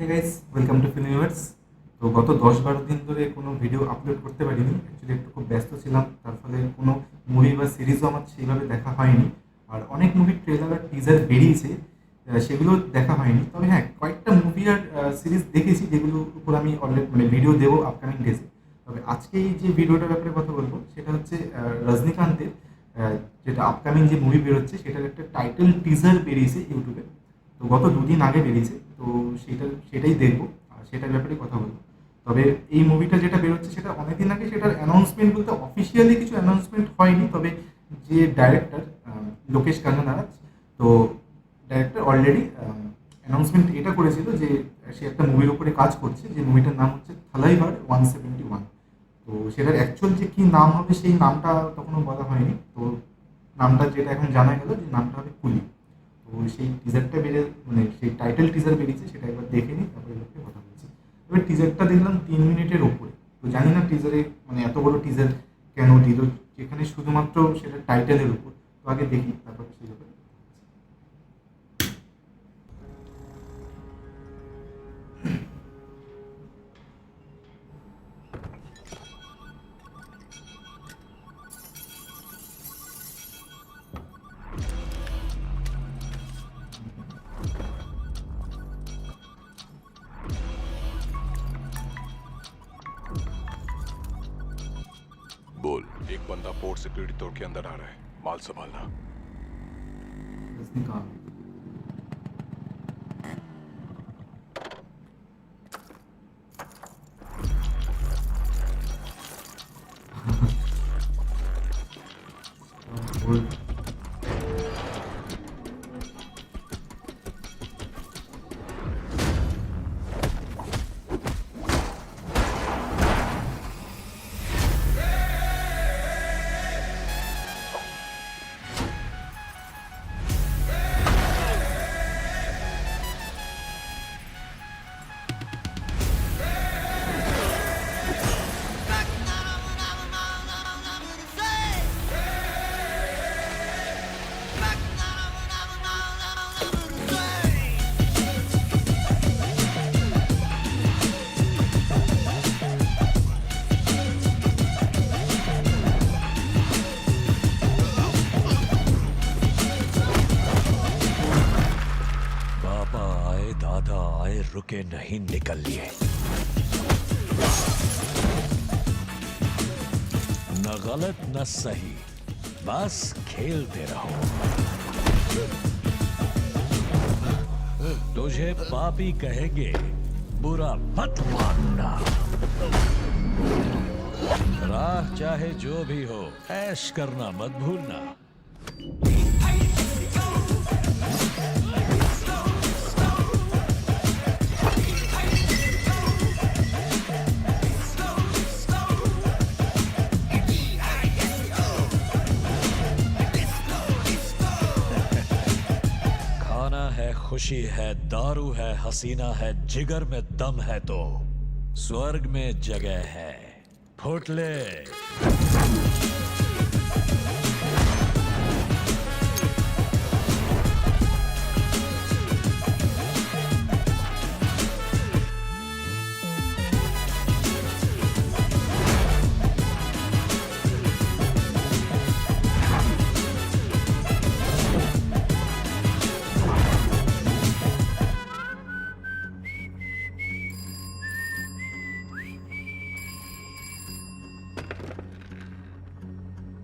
Hey guys, welcome to Filmiverse. তো গত ১০-১২ দিন ধরে কোনো ভিডিও আপলোড করতে পারিনি। অ্যাকচুয়ালি একটু খুব ব্যস্ত ছিলাম। তার ফলে কোনো মুভি বা সিরিজও আমার সেইভাবে দেখা হয়নি। আর অনেক মুভির ট্রেলার আর টিজার বেরিয়েছে, সেগুলো দেখা হয়নি। তবে হ্যাঁ, কয়েকটা মুভি আর সিরিজ দেখেছি যেগুলোর উপর আমি অলরেডি মানে ভিডিও দেবো আপকামিং ডেজে। তবে আজকে এই যে ভিডিওটার ব্যাপারে কথা বলবো সেটা হচ্ছে রজনীকান্তের যেটা আপকামিং যে মুভি বেরোচ্ছে সেটার একটা টাইটেল টিজার বেরিয়েছে ইউটিউবে। তো গত দুদিন আগে বেরিয়েছে। তো সেটাই দেখবো আর সেটার ব্যাপারে কথা বলবো। তবে এই মুভিটা যেটা বেরোচ্ছে সেটা অনেকদিন আগে, সেটার অ্যানাউন্সমেন্ট বলতে অফিসিয়ালি কিছু অ্যানাউন্সমেন্ট হয়নি। তবে যে ডাইরেক্টর লোকেশ কানারাজ, তো ডাইরেক্টর অলরেডি অ্যানাউন্সমেন্ট এটা করেছিল যে সে একটা মুভির উপরে কাজ করছে, যে মুভিটার নাম হচ্ছে থালাইভার 171। তো সেটার অ্যাকচুয়াল যে কী নাম হবে সেই নামটা তখনও বলা হয়নি। তো নামটা যেটা এখন জানা গেল যে নামটা হবে কুলি। তো সেই টিজারটা মানে সেই টাইটেল টিজার বেরিয়েছে, সেটা একবার দেখে নিই, তারপরে লোককে কথা বলছি। এবার টিজারটা দেখলাম 3 মিনিটের ওপরে। তো জানি না টিজারে মানে এত বড় টিজার কেন দিল, যেখানে শুধুমাত্র সেটা টাইটেলের উপর। তো আগে দেখি, তারপরে সেই ব্যাপারে। बोल। एक बंदा पोर्ट सिक्योरिटी तोड़ के अंदर आ रहा है, माल संभालना। रजनीकांत। बोल। बाबा आए दादा आए रुके नहीं निकल लिए। न गलत न सही, बस खेलते रहो। तुझे पापी कहेंगे, बुरा मत मानना। राह चाहे जो भी हो, ऐश करना मत भूलना। खाना है, खुशी है, दारू है, हसीना है, जिगर में दम है तो स्वर्ग में जगह है। फुट ले।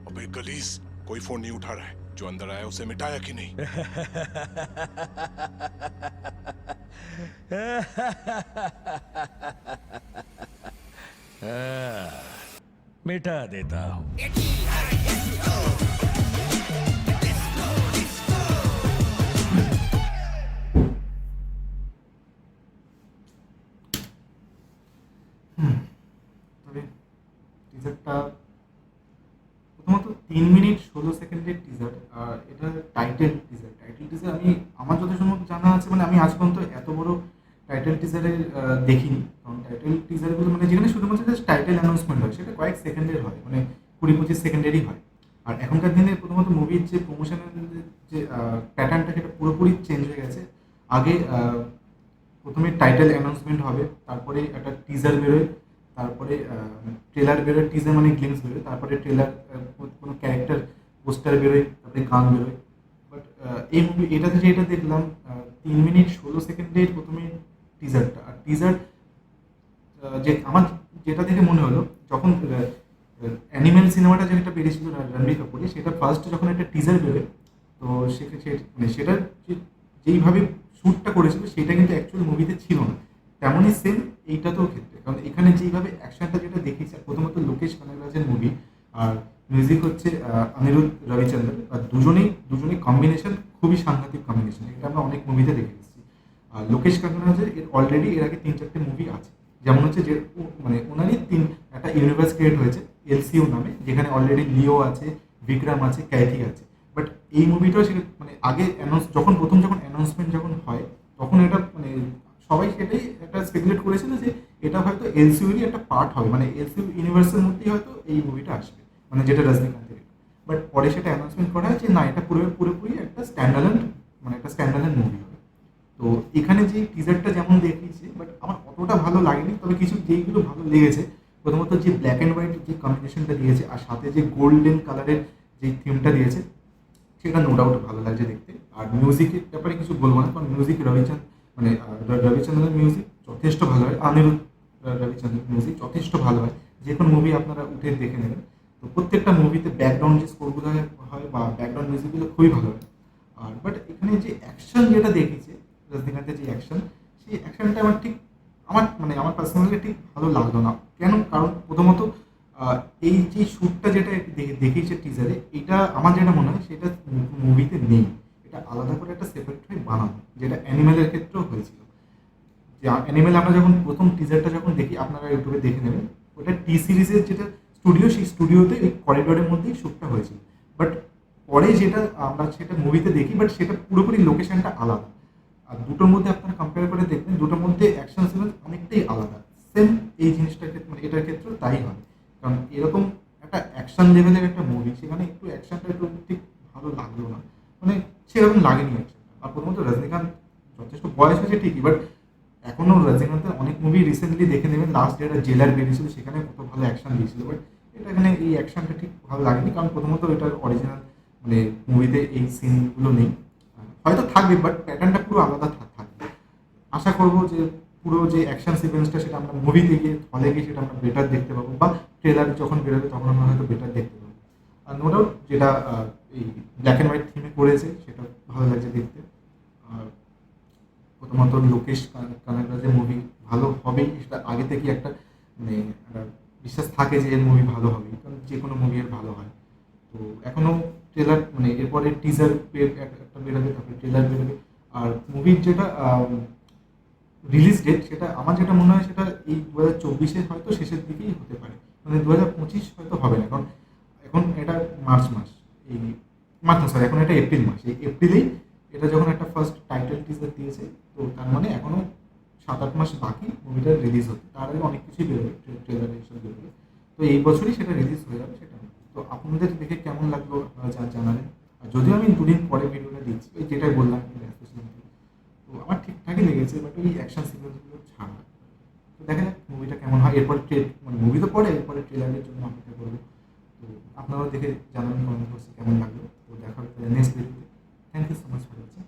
अबे गलीस, कोई फोन नहीं उठा रहा है। जो अंदर आया उसे मिटाया कि नहीं? मिटा देता हूं। তবে টিজারটা প্রথমত 3 মিনিট 16 সেকেন্ডের টিজার। আর এটা টাইটেল টিজার আমি আমার যত সম্ভব জানা আছে, মানে আমি আজ পর্যন্ত এত বড় টাইটেল টিজারের দেখিনি। কারণ টাইটেল টিজারগুলো মানে যেখানে শুধুমাত্র জাস্ট টাইটেল অ্যানাউন্সমেন্ট হয়, সেটা কয়েক সেকেন্ডের হয়, মানে 20-25 সেকেন্ডেরই হয়। আর এখনকার দিনে প্রথমত মুভির যে প্রমোশনের যে প্যাটার্নটা, সেটা পুরোপুরি চেঞ্জ হয়ে গেছে। আগে প্রথমে টাইটেল অ্যানাউন্সমেন্ট হবে, তারপরে একটা টিজার বেরোয়, তারপরে ট্রেলার বেরোয়, টিজার মানে গ্লিমস বেরোয়, তারপরে ট্রেলার, কোনো ক্যারেক্টার পোস্টার বেরোয়, তারপরে গান বেরোয়। বাট এই মুভি এটাতে যেটা দেখলাম 3 মিনিট 16 সেকেন্ডের প্রথমে টিজারটা, আর টিজার যে আমার যেটা দেখে মনে হলো, যখন অ্যানিমেল সিনেমাটা যেটা বেরিয়েছিল রণবীর কাপুরের, সেটা ফার্স্ট যখন একটা টিজার বেরোয়, তো মানে সেটা যেইভাবে শ্যুটটা করেছিল সেটা কিন্তু অ্যাকচুয়াল মুভিতে ছিল না। তেমনই সেম এইটাতেও ক্ষেত্রে, কারণ এখানে যেইভাবে অ্যাকশনটা যেটা দেখেছি, প্রথমত লোকেশ কানাগরাজের মুভি, আর মিউজিক হচ্ছে অনিরুদ্ধ রবিচন্দ্রন, আর দুজনেই কম্বিনেশন খুবই সাংঘাতিক কম্বিনেশন, এটা আমরা অনেক মুভিতে দেখে এসেছি। আর লোকেশ কানাগরাজের অলরেডি এর আগে 3-4টে মুভি আছে, যেমন হচ্ছে যে মানে ওনারই একটা ইউনিভার্স ক্রিয়েট হয়েছে এলসিইউ নামে, যেখানে অলরেডি লিও আছে, বিক্রম আছে, ক্যাথি আছে। বাট এই মুভিটাও সেটা মানে আগে যখন অ্যানাউন্সমেন্ট যখন হয়, তখন এটা মানে সবাই সেটাই একটা স্পেকুলেট করেছিল যে এটা হয়তো এলসিইউরই একটা পার্ট হবে, মানে এলসিইউ ইউনিভার্সের মধ্যেই হয়তো এই মুভিটা আসবে, মানে যেটা রজনীকান্তের। বাট পরে সেটা অ্যানাউন্সমেন্ট করা হয় যে না, এটা পুরোপুরি একটা স্ট্যান্ডার্ড মুভি হবে। তো এখানে যে টিজারটা যেমন দেখিয়েছে, বাট আমার অতটা ভালো লাগেনি, তবে কিছু যেইগুলো ভালো লেগেছে, প্রথমত যে ব্ল্যাক অ্যান্ড হোয়াইট যে কম্বিনেশনটা দিয়েছে, আর সাথে যে গোল্ডেন কালারের যে থিমটা দিয়েছে, সেটা নো ডাউট ভালো লাগছে দেখতে। আর মিউজিকের ব্যাপারে কিছু বলবো না, কারণ মিউজিক রবিচন্দ্রনের মিউজিক যথেষ্ট ভালো হয়, অনিরুদ্ধ রবিচন্দ্রনের মিউজিক যথেষ্ট ভালো হয়। যে কোনো মুভি আপনারা উঠে দেখে নেবেন, তো প্রত্যেকটা মুভিতে ব্যাকগ্রাউন্ড যে স্কোরগুলো হয় বা ব্যাকগ্রাউন্ড মিউজিকগুলো খুবই ভালো হয়। আর বাট এখানে যে অ্যাকশন যেটা দেখিয়েছে রজনীকান্তের, যে অ্যাকশন, সেই অ্যাকশনটা আমার পার্সোনালি ঠিক ভালো লাগলো না। কেন? কারণ প্রথমত এই যে শ্যুটটা যেটা দেখিয়েছে টিজারে, এটা আমার যেটা মনে হয় সেটা মুভিতে নেই, এটা আলাদা করে একটা সেপারেট হয়ে বানানো, যেটা অ্যানিমেলের ক্ষেত্রেও হয়েছিল। যে অ্যানিমেল আমরা যখন প্রথম টিজারটা যখন দেখি, আপনারা ইউটিউবে দেখে নেবেন, ওটা টি সিরিজের যেটা স্টুডিও, সেই স্টুডিওতে ওই করিডোরের মধ্যেই শ্যুটটা হয়েছিল। বাট পরে যেটা আমরা সেটা মুভিতে দেখি, বাট সেটা পুরোপুরি লোকেশনটা আলাদা। আর দুটোর মধ্যে আপনারা কম্পেয়ার করে দেখবেন, দুটোর মধ্যে অ্যাকশন সিকোয়েন্স অনেকটাই আলাদা। সেম এই জিনিসটার ক্ষেত্রে, মানে এটার ক্ষেত্রেও তাই হয়, কারণ এরকম একটা অ্যাকশন লেভেলের একটা মুভি, সেখানে একটু অ্যাকশনটা একটু ঠিক ভালো লাগলো না, মানে সেরকম লাগেনি অ্যাকশনটা। আর প্রথমত রজনীকান্ত যথেষ্ট বয়স হয়েছে ঠিকই, বাট এখনও রজনীকান্তের অনেক মুভি রিসেন্টলি দেখে নেবেন, লাস্ট যেটা জেলার বেরিয়েছিল সেখানে কত ভালো অ্যাকশন দিয়েছিল, বাট এটা এখানে এই অ্যাকশনটা ঠিক ভালো লাগেনি, কারণ প্রথমত এটার অরিজিনাল মানে মুভিতে এই সিনগুলো নেই, হয়তো থাকবে বাট প্যাটার্নটা পুরো আলাদা থাকবে। আশা করবো যে পুরো যে অ্যাকশন সিকোয়েন্সটা সেটা আমরা মুভিতে গিয়ে, হলে গিয়ে সেটা আমরা বেটার দেখতে পাবো, বা ট্রেলার যখন বেরোবে তখন আমরা হয়তো বেটার দেখতে পাবো। আর নো ডাউট যেটা এই ব্ল্যাক অ্যান্ড হোয়াইট থিমে করেছে সেটা ভালো লাগছে দেখতে। আর প্রথমত লোকেশ কানাগরাজের মুভি ভালো হবেই, সেটা আগে থেকে একটা মানে একটা বিশ্বাস থাকে যে এর মুভি ভালো হবে, কারণ যে কোনো মুভি এর ভালো হয়। তো এখনও ট্রেলার মানে এরপরে টিজার একটা বেরোবে, তারপরে ট্রেলার বেরোবে। আর মুভির যেটা রিলিজ ডেট, সেটা আমার যেটা মনে হয় সেটা এই 2024-এর হয়তো শেষের দিকেই হতে পারে, মানে 2025 হয়তো হবে না, কারণ এখন এটা মার্চ মাস, এই মার্চ না সরি, এখন এটা এপ্রিল মাস, এই এপ্রিলেই এটা যখন একটা ফার্স্ট টাইটেল টিজার দিয়েছে, তো তার মানে এখনও 7-8 মাস বাকি মুভিটা রিলিজ হতে। তার আগে অনেক কিছুই বেরোবে, ট্রেলার এসব বেরোবে, তো এই বছরই সেটা রিলিজ হয়ে যাবে। সেটা তো আপনাদের দেখে কেমন লাগলো আপনারা জানাবেন। আর যদিও আমি 2 দিন পরে ভিডিওটা দিচ্ছি, ওই যেটাই বললাম ব্যস্ত ছিলাম, তো আমার ঠিকঠাকই লেগেছে, বাট ওই অ্যাকশন সিকোয়েন্সগুলো ছাড়া। তো দেখা যাক মুভিটা কেমন হয়, এরপরে মানে মুভি তো পরে, এরপরে ট্রেলারের জন্য অপেক্ষা করবো। তো আপনারাও দেখে জানাবেন কমেন্ট বক্সে কেমন লাগলো। তো দেখা হবে নেক্সট ভিডিওতে। Thank you so much for watching.